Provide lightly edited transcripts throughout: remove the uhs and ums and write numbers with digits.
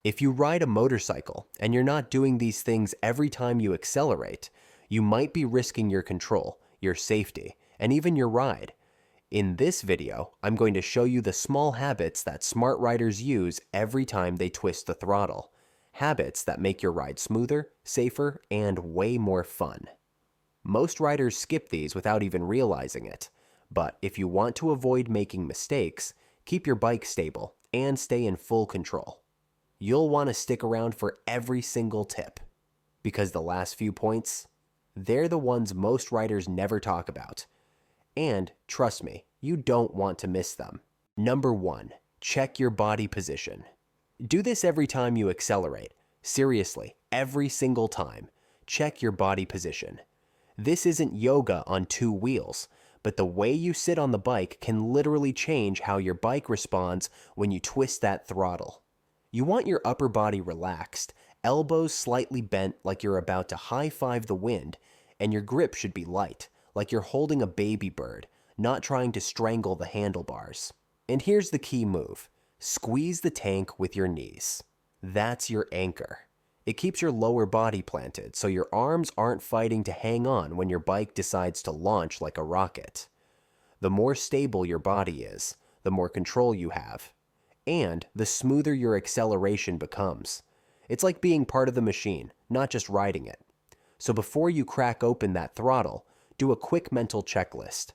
If you ride a motorcycle and you're not doing these things every time you accelerate, you might be risking your control, your safety, and even your ride. In this video, I'm going to show you the small habits that smart riders use every time they twist the throttle. Habits that make your ride smoother, safer, and way more fun. Most riders skip these without even realizing it. But if you want to avoid making mistakes, keep your bike stable and stay in full control. You'll want to stick around for every single tip, because the last few points, they're the ones most riders never talk about. And trust me, you don't want to miss them. Number 1, check your body position. Do this every time you accelerate. Seriously, every single time. Check your body position. This isn't yoga on 2 wheels, but the way you sit on the bike can literally change how your bike responds when you twist that throttle. You want your upper body relaxed, elbows slightly bent like you're about to high-five the wind, and your grip should be light, like you're holding a baby bird, not trying to strangle the handlebars. And here's the key move. Squeeze the tank with your knees. That's your anchor. It keeps your lower body planted so your arms aren't fighting to hang on when your bike decides to launch like a rocket. The more stable your body is, the more control you have, and the smoother your acceleration becomes. It's like being part of the machine, not just riding it. So before you crack open that throttle, do a quick mental checklist.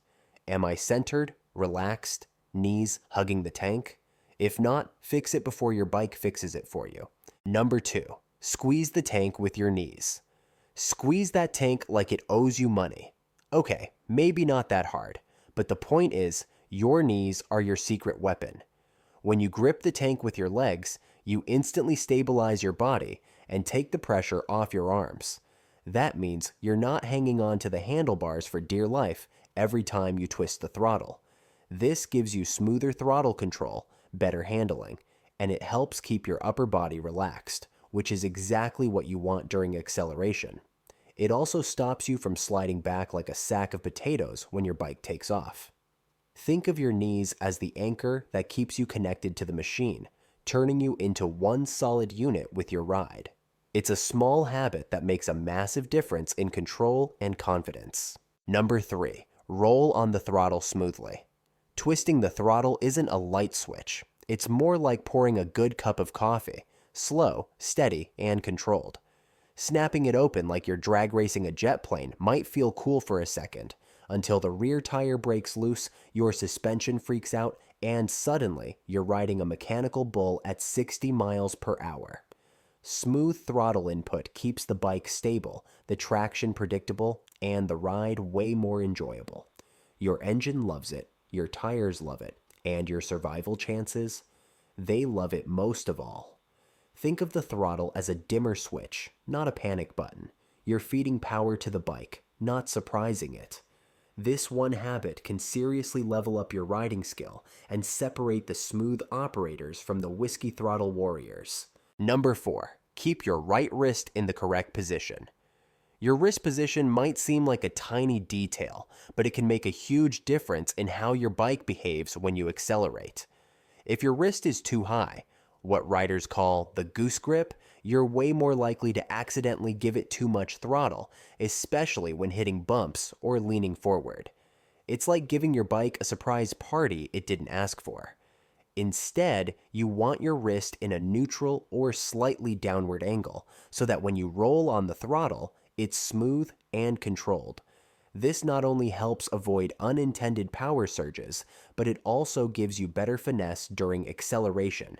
Am I centered, relaxed, knees hugging the tank? If not, fix it before your bike fixes it for you. Number 2, squeeze the tank with your knees. Squeeze that tank like it owes you money. Okay, maybe not that hard, but the point is, your knees are your secret weapon. When you grip the tank with your legs, you instantly stabilize your body and take the pressure off your arms. That means you're not hanging on to the handlebars for dear life every time you twist the throttle. This gives you smoother throttle control, better handling, and it helps keep your upper body relaxed, which is exactly what you want during acceleration. It also stops you from sliding back like a sack of potatoes when your bike takes off. Think of your knees as the anchor that keeps you connected to the machine, turning you into one solid unit with your ride. It's a small habit that makes a massive difference in control and confidence. Number 3, roll on the throttle smoothly. Twisting the throttle isn't a light switch. It's more like pouring a good cup of coffee, slow, steady, and controlled. Snapping it open like you're drag racing a jet plane might feel cool for a second, until the rear tire breaks loose, your suspension freaks out, and suddenly you're riding a mechanical bull at 60 miles per hour. Smooth throttle input keeps the bike stable, the traction predictable, and the ride way more enjoyable. Your engine loves it, your tires love it, and your survival chances? They love it most of all. Think of the throttle as a dimmer switch, not a panic button. You're feeding power to the bike, not surprising it. This one habit can seriously level up your riding skill and separate the smooth operators from the whiskey throttle warriors. Number 4, keep your right wrist in the correct position. Your wrist position might seem like a tiny detail, but it can make a huge difference in how your bike behaves when you accelerate. If your wrist is too high, what riders call the goose grip, you're way more likely to accidentally give it too much throttle, especially when hitting bumps or leaning forward. It's like giving your bike a surprise party it didn't ask for. Instead, you want your wrist in a neutral or slightly downward angle, so that when you roll on the throttle, it's smooth and controlled. This not only helps avoid unintended power surges, but it also gives you better finesse during acceleration.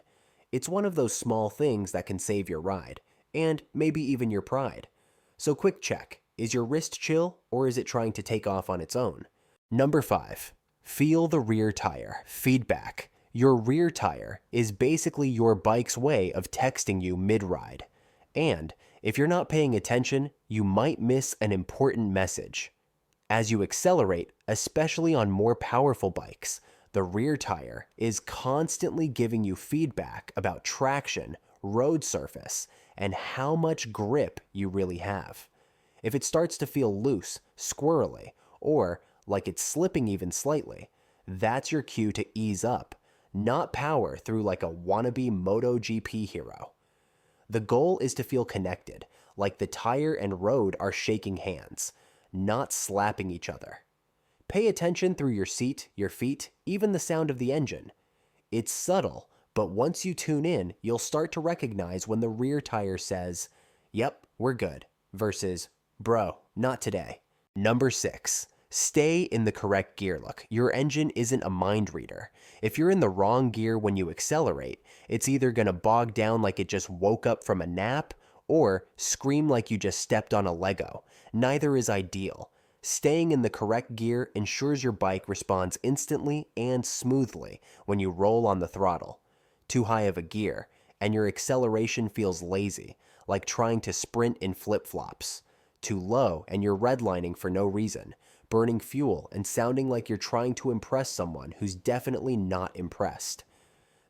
It's one of those small things that can save your ride, and maybe even your pride. So quick check, is your wrist chill or is it trying to take off on its own? Number 5, feel the rear tire. Feedback. Your rear tire is basically your bike's way of texting you mid-ride. And if you're not paying attention, you might miss an important message. As you accelerate, especially on more powerful bikes, the rear tire is constantly giving you feedback about traction, road surface, and how much grip you really have. If it starts to feel loose, squirrely, or like it's slipping even slightly, that's your cue to ease up, not power through like a wannabe MotoGP hero. The goal is to feel connected, like the tire and road are shaking hands, not slapping each other. Pay attention through your seat, your feet, even the sound of the engine. It's subtle, but once you tune in, you'll start to recognize when the rear tire says, "Yep, we're good," versus, "Bro, not today." Number 6. Stay in the correct gear. Look, your engine isn't a mind reader. If you're in the wrong gear when you accelerate, it's either going to bog down like it just woke up from a nap or scream like you just stepped on a Lego. Neither is ideal. Staying in the correct gear ensures your bike responds instantly and smoothly when you roll on the throttle. Too high of a gear, and your acceleration feels lazy, like trying to sprint in flip-flops. Too low, and you're redlining for no reason, burning fuel and sounding like you're trying to impress someone who's definitely not impressed.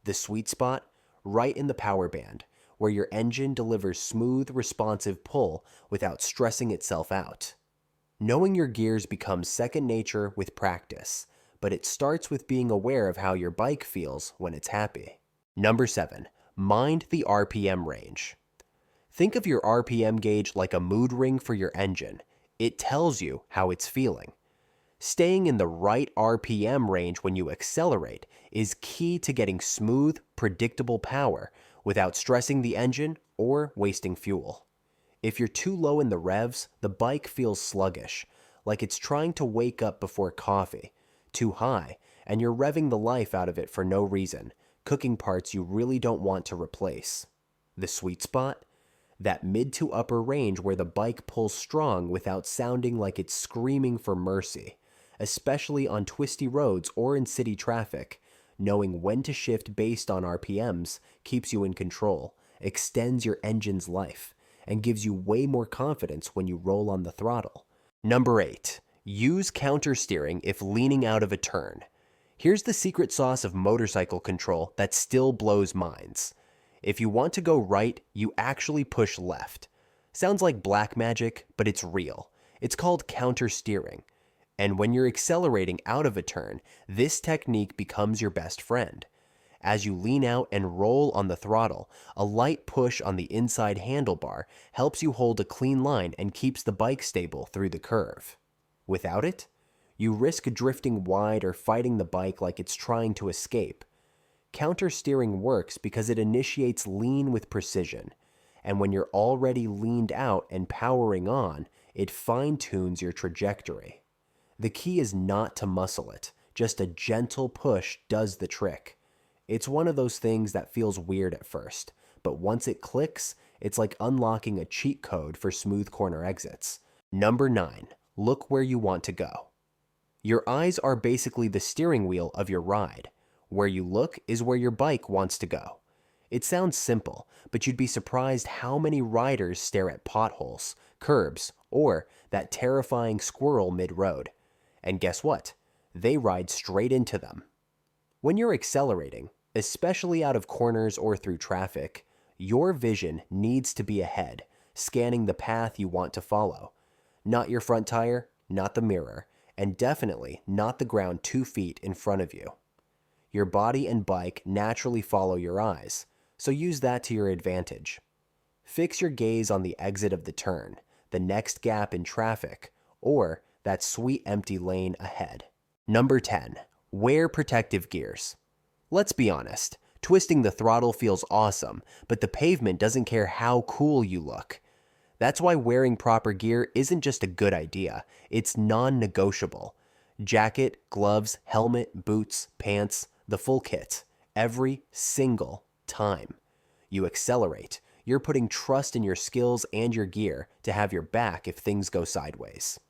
The sweet spot? Right in the power band, where your engine delivers smooth, responsive pull without stressing itself out. Knowing your gears becomes second nature with practice, but it starts with being aware of how your bike feels when it's happy. Number 7. Mind the RPM range. Think of your RPM gauge like a mood ring for your engine. It tells you how it's feeling. Staying in the right RPM range when you accelerate is key to getting smooth, predictable power without stressing the engine or wasting fuel. If you're too low in the revs, the bike feels sluggish, like it's trying to wake up before coffee. Too high, and you're revving the life out of it for no reason, cooking parts you really don't want to replace. The sweet spot? That mid to upper range where the bike pulls strong without sounding like it's screaming for mercy, especially on twisty roads or in city traffic. Knowing when to shift based on RPMs keeps you in control, extends your engine's life, and gives you way more confidence when you roll on the throttle. Number 8. Use counter steering if leaning out of a turn. Here's the secret sauce of motorcycle control that still blows minds. If you want to go right, you actually push left. Sounds like black magic, but it's real. It's called counter steering. And when you're accelerating out of a turn, this technique becomes your best friend. As you lean out and roll on the throttle, a light push on the inside handlebar helps you hold a clean line and keeps the bike stable through the curve. Without it, you risk drifting wide or fighting the bike like it's trying to escape. Counter steering works because it initiates lean with precision, and when you're already leaned out and powering on, it fine-tunes your trajectory. The key is not to muscle it, just a gentle push does the trick. It's one of those things that feels weird at first, but once it clicks, it's like unlocking a cheat code for smooth corner exits. Number 9. Look where you want to go. Your eyes are basically the steering wheel of your ride. Where you look is where your bike wants to go. It sounds simple, but you'd be surprised how many riders stare at potholes, curbs, or that terrifying squirrel mid-road. And guess what? They ride straight into them. When you're accelerating, especially out of corners or through traffic, your vision needs to be ahead, scanning the path you want to follow. Not your front tire, not the mirror, and definitely not the ground 2 feet in front of you. Your body and bike naturally follow your eyes, so use that to your advantage. Fix your gaze on the exit of the turn, the next gap in traffic, or that sweet empty lane ahead. Number 10. Wear protective gears. Let's be honest, twisting the throttle feels awesome, but the pavement doesn't care how cool you look. That's why wearing proper gear isn't just a good idea, it's non-negotiable. Jacket, gloves, helmet, boots, pants, the full kit, every single time. You accelerate, you're putting trust in your skills and your gear to have your back if things go sideways.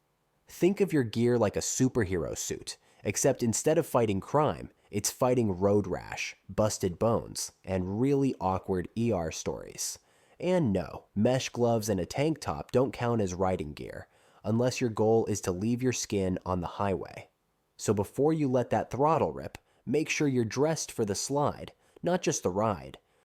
Think of your gear like a superhero suit, except instead of fighting crime, it's fighting road rash, busted bones, and really awkward ER stories. And no, mesh gloves and a tank top don't count as riding gear, unless your goal is to leave your skin on the highway. So before you let that throttle rip, make sure you're dressed for the slide, not just the ride.